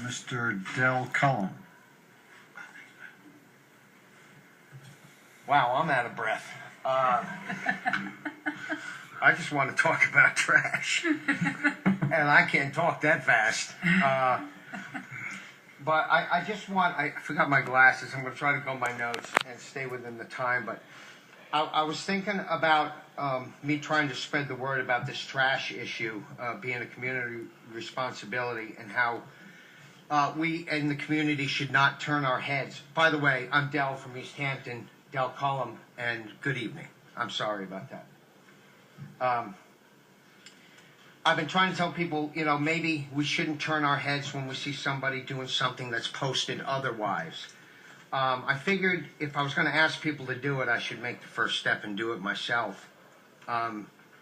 Mr. Del Cullum. Wow, I'm out of breath. I just want to talk about trash. And I can't talk that fast. But I just want, I forgot my glasses. I'm going to try to go my notes and stay within the time. But I was thinking about me trying to spread the word about this trash issue being a community responsibility, and how we in the community should not turn our heads. By the way, I'm Del from East Hampton, Del Cullum, and good evening. I'm sorry about that. I've been trying to tell people, you know, maybe we shouldn't turn our heads when we see somebody doing something that's posted otherwise. I figured if I was going to ask people to do it, I should make the first step and do it myself.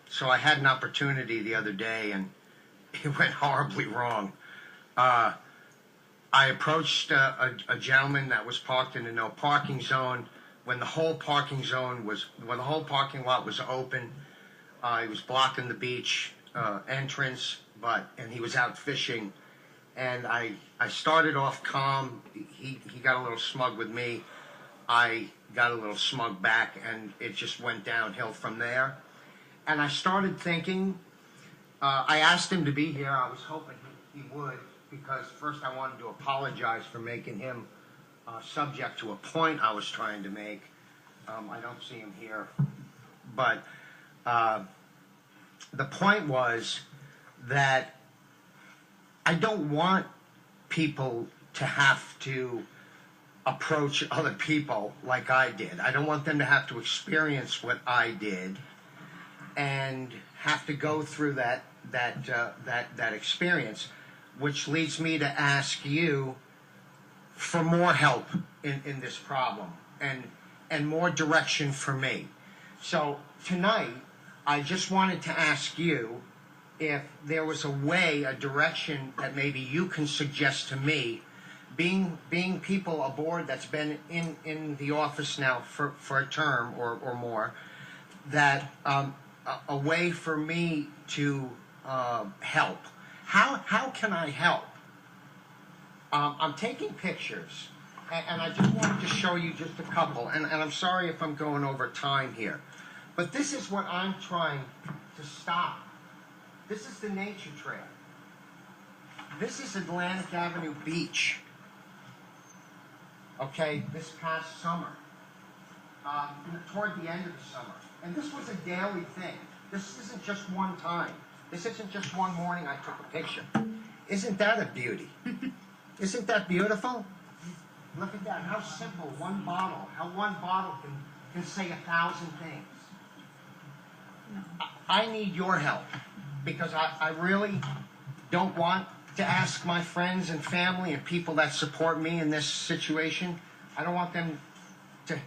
So I had an opportunity the other day, and it went horribly wrong. I approached a gentleman that was parked in a no parking zone when the whole parking lot was open. He was blocking the beach entrance, and he was out fishing. And I started off calm. He got a little smug with me. I got a little smug back, and it just went downhill from there. And I started thinking, I asked him to be here. I was hoping he would, because first I wanted to apologize for making him subject to a point I was trying to make. I don't see him here. But the point was that I don't want people to have to approach other people like I did. I don't want them to have to experience what I did and have to go through that experience, which leads me to ask you for more help in this problem and more direction for me. So tonight, I just wanted to ask you if there was a way, a direction that maybe you can suggest to me, being people, a board that's been in the office now for a term or more, that a way for me to help. How can I help? I'm taking pictures, and I just wanted to show you just a couple, and I'm sorry if I'm going over time here, but this is what I'm trying to stop. This is the nature trail. This is Atlantic Avenue Beach. Okay, this past summer, toward the end of the summer. And this was a daily thing. This isn't just one time. This isn't just one morning I took a picture. Isn't that a beauty? Isn't that beautiful? Look at that, how simple, how one bottle can say 1,000 things. I need your help, because I really don't want to ask my friends and family and people that support me in this situation. I don't want them to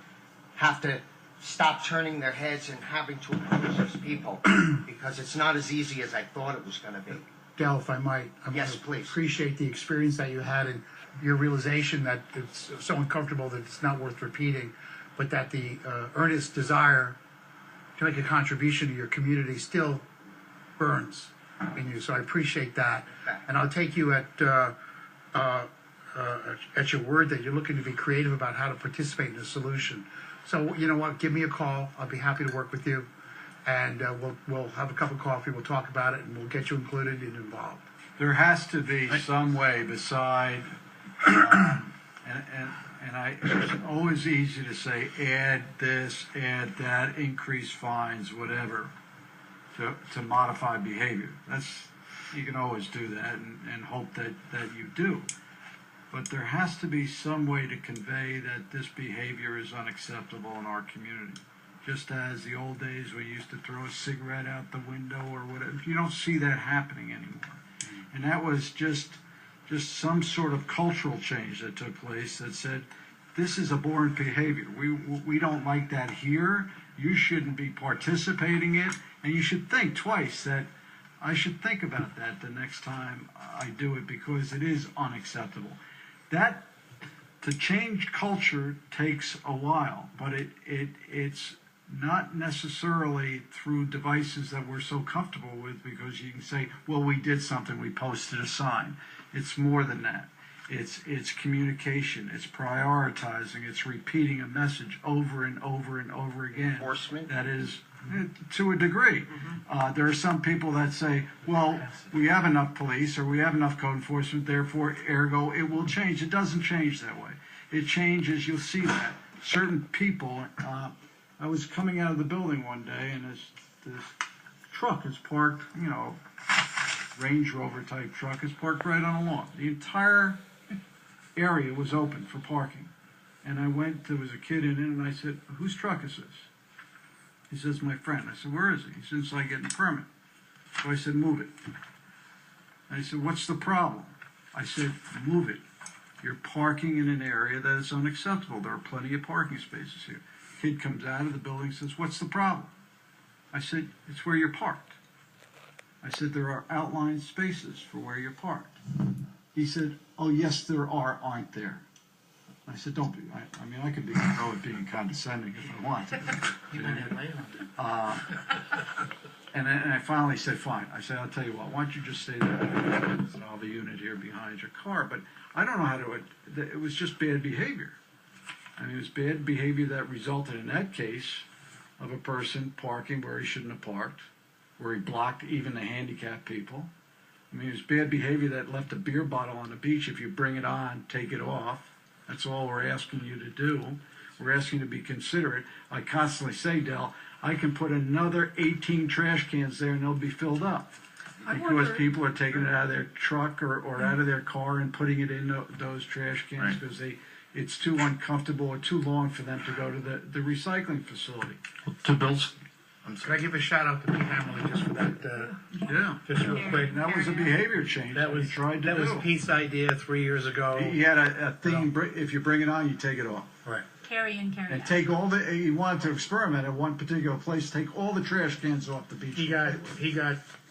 have to stop turning their heads and having to oppose these people, because it's not as easy as I thought it was going to be. Del, if I might, Yes, please. Appreciate the experience that you had and your realization that it's so uncomfortable that it's not worth repeating, but that the earnest desire to make a contribution to your community still burns in you. So I appreciate that, and I'll take you at your word that you're looking to be creative about how to participate in the solution. So you know what? Give me a call. I'll be happy to work with you, and we'll have a cup of coffee. We'll talk about it, and we'll get you included and involved. There has to be some way beside, it's always easy to say, add this, add that, increase fines, whatever, to modify behavior. You can always do that and hope that you do. But there has to be some way to convey that this behavior is unacceptable in our community. Just as the old days we used to throw a cigarette out the window or whatever. You don't see that happening anymore. And that was just some sort of cultural change that took place that said, this is abhorrent behavior. We don't like that here. You shouldn't be participating in it. And you should think twice that I should think about that the next time I do it, because it is unacceptable. That, to change culture takes a while, but it's not necessarily through devices that we're so comfortable with, because you can say, well, we did something, we posted a sign. It's more than that. It's communication. It's prioritizing. It's repeating a message over and over and over again. Enforcement? That is, to a degree. There are some people that say, well, we have enough police or we have enough code enforcement, therefore, ergo, it will change. It doesn't change that way. It changes. You'll see that. Certain people, I was coming out of the building one day and this truck is parked, Range Rover type truck is parked right on a lawn. The entire area was open for parking. And I went, there was a kid in it, and I said, whose truck is this? He says, my friend. I said, where is he? He said, it's like getting a permit. So I said, move it. And I said, what's the problem? I said, move it. You're parking in an area that is unacceptable. There are plenty of parking spaces here. Kid comes out of the building and says, what's the problem? I said, it's where you're parked. I said, there are outlined spaces for where you're parked. He said, oh, yes, there are, aren't there? I said, don't be. I mean, I could be being condescending if I want to. And I finally said, fine. I said, I'll tell you what, why don't you just stay there? I'll have a unit here behind your car. But I don't know how to, it was just bad behavior. I mean, it was bad behavior that resulted in that case of a person parking where he shouldn't have parked, where he blocked even the handicapped people. I mean, it was bad behavior that left a beer bottle on the beach. If you bring it on, take it off. That's all we're asking you to do. We're asking you to be considerate. I constantly say, Del, I can put another 18 trash cans there and they'll be filled up. Because people are taking it out of their truck or out of their car and putting it in those trash cans because it's too uncomfortable or too long for them to go to the recycling facility. To Bill's. Could I give a shout out to Pete Hammerly just for that? Yeah. Just real quick. And that was a behavior change That was he tried to do. That was Pete's idea 3 years ago. He had a thing, if you bring it on, you take it off. Right. Carry in, carry And out. take all he wanted to experiment at one particular place, take all the trash cans off the beach. He got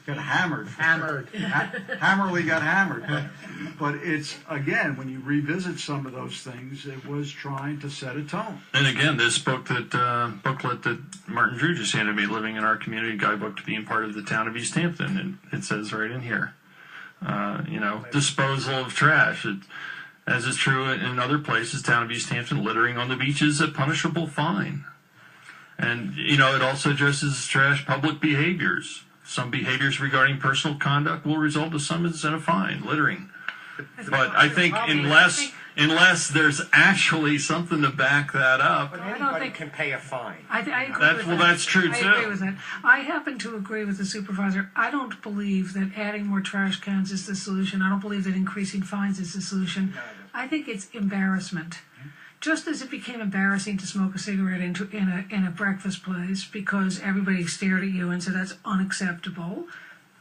hammered. Hammerly got hammered. But it's, again, when you revisit some of those things, it was trying to set a tone. And again, this booklet that Martin Drew just handed me, Living in Our Community Guidebook to Being Part of the Town of East Hampton, and it says right in here, disposal of trash. As is true in other places, Town of East Hampton, littering on the beach is a punishable fine. And, it also addresses trash public behaviors. Some behaviors regarding personal conduct will result in summons and a fine, littering. But I think unless there's actually something to back that up, But anybody can pay a fine. I agree with that. that's true I too. agree with that. I happen to agree with the supervisor. I don't believe that adding more trash cans is the solution. I don't believe that increasing fines is the solution. I think it's embarrassment. Just as it became embarrassing to smoke a cigarette in a breakfast place because everybody stared at you and said that's unacceptable,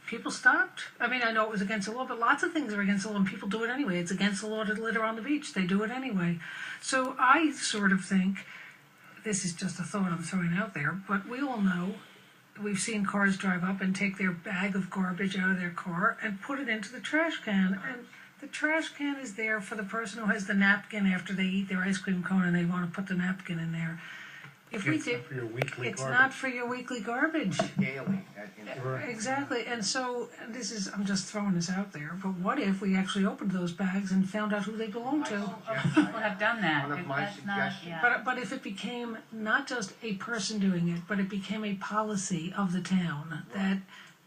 people stopped. I mean, I know it was against the law, but lots of things are against the law, and people do it anyway. It's against the law to litter on the beach. They do it anyway. So I sort of think, this is just a thought I'm throwing out there, but we all know, we've seen cars drive up and take their bag of garbage out of their car and put it into the trash can. And the trash can is there for the person who has the napkin after they eat their ice cream cone and they want to put the napkin in there. If we did, for your weekly it's garbage. not for your weekly garbage. Daily. Exactly, and so I'm just throwing this out there, but what if we actually opened those bags and found out who they belong to? People have done that. One of my That's not, suggestions. yeah. But if it became not just a person doing it, but it became a policy of the town that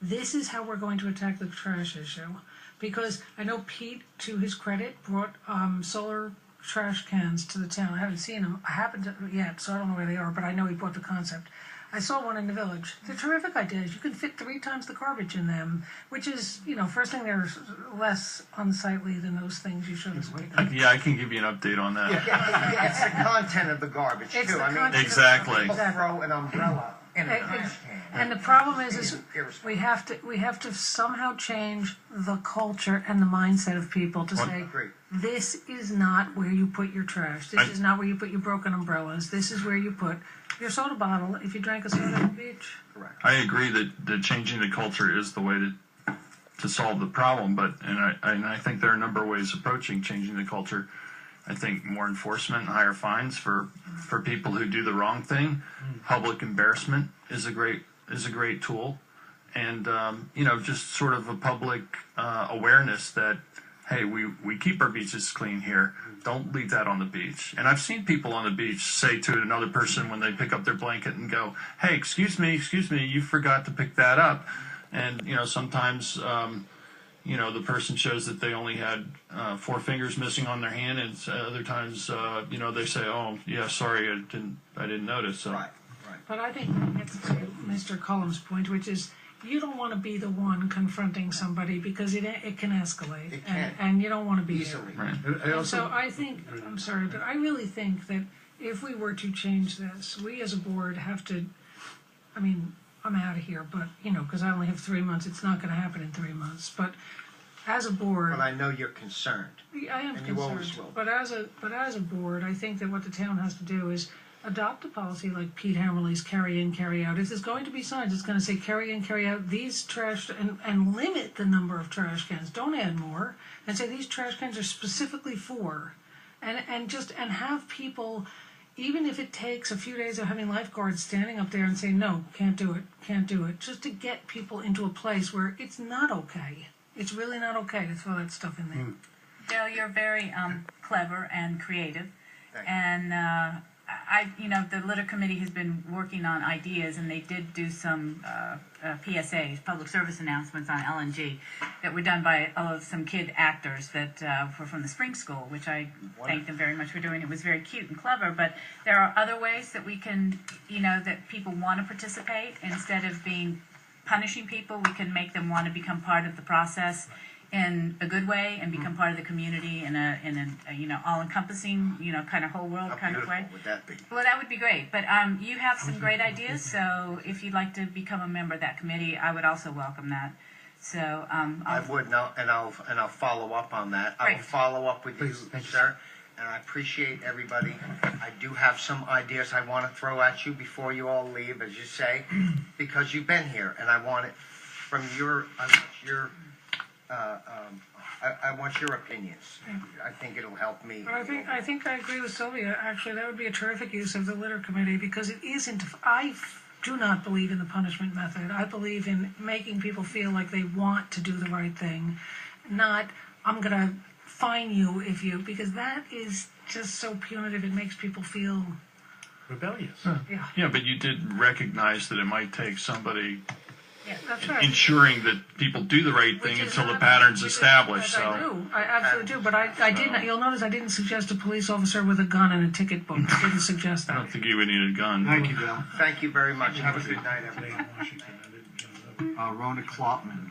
this is how we're going to attack the trash issue. Because I know Pete, to his credit, brought solar trash cans to the town. I haven't seen them. I haven't yet, so I don't know where they are, but I know he bought the concept. I saw one in the village. They're terrific ideas. You can fit 3 times the garbage in them, which is, first thing, they're less unsightly than those things you showed us. Yeah, I can give you an update on that. Yeah, it's the content of the garbage, It's too. the I mean, content. Exactly. people throw an umbrella in a trash can. And the problem is Irresponsible. we have to somehow change the culture and the mindset of people to say, Agreed. this is not where you put your trash. This is not where you put your broken umbrellas. This is where you put your soda bottle if you drank a soda at the beach. Correct. I agree that changing the culture is the way to solve the problem, and I think there are a number of ways approaching changing the culture. I think more enforcement and higher fines for people who do the wrong thing. Public embarrassment is a great tool, and just sort of a public awareness that, hey, we keep our beaches clean here. Don't leave that on the beach. And I've seen people on the beach say to another person when they pick up their blanket and go, hey, excuse me, you forgot to pick that up. And, sometimes, the person shows that they only had 4 fingers missing on their hand, and other times, they say, oh, yeah, sorry, I didn't notice. So. Right. But I think that gets to Mr. Cullum's point, which is you don't want to be the one confronting somebody because it can escalate. It can. And you don't want to be Easily. there. Right. And so I think, I'm sorry, but I really think that if we were to change this, we as a board have to, I'm out of here, but, because I only have 3 months, it's not going to happen in 3 months. But as a board, But I know you're concerned. I am And you concerned. always will. But as a board, I think that what the town has to do is adopt a policy like Pete Hammerly's carry in, carry out. If there's going to be signs, it's going to say carry in, carry out these trash and limit the number of trash cans. Don't add more. And say these trash cans are specifically for, and have people, even if it takes a few days of having lifeguards standing up there and saying no, can't do it, just to get people into a place where it's not okay. It's really not okay to throw that stuff in there. Dale, you're very clever and creative, Thank you. and the litter committee has been working on ideas, and they did do some PSAs, public service announcements on LNG, that were done by some kid actors that were from the spring school, which I thank them very much for doing. It was very cute and clever, but there are other ways that we can, that people want to participate instead of punishing people. We can make them want to become part of the process in a good way and become part of the community in a all-encompassing, kind of whole world How kind of beautiful way. would that be? Well, that would be great. But you have some great ideas, so if you'd like to become a member of that committee, I would also welcome that. So I would, and I'll follow up on that. I will Great. follow up with you, Please, thank you, sir. And I appreciate everybody. I do have some ideas I want to throw at you before you all leave, as you say, because you've been here, and I want it from I want your opinions. I think it'll help me. But I think I agree with Sylvia. Actually, that would be a terrific use of the litter committee because it isn't. I do not believe in the punishment method. I believe in making people feel like they want to do the right thing, not I'm going to fine you because that is just so punitive. It makes people feel Rebellious. Yeah, but you did recognize that it might take somebody That's right. ensuring that people do the right thing Which is until the not- pattern's which is- established. I So do. I absolutely do. But I didn't. You'll notice I didn't suggest a police officer with a gun and a ticket book. I didn't suggest I that. don't think you would need a gun. Thank you, Bill. Thank you very much. Have a good night, everybody. Rona Klopman.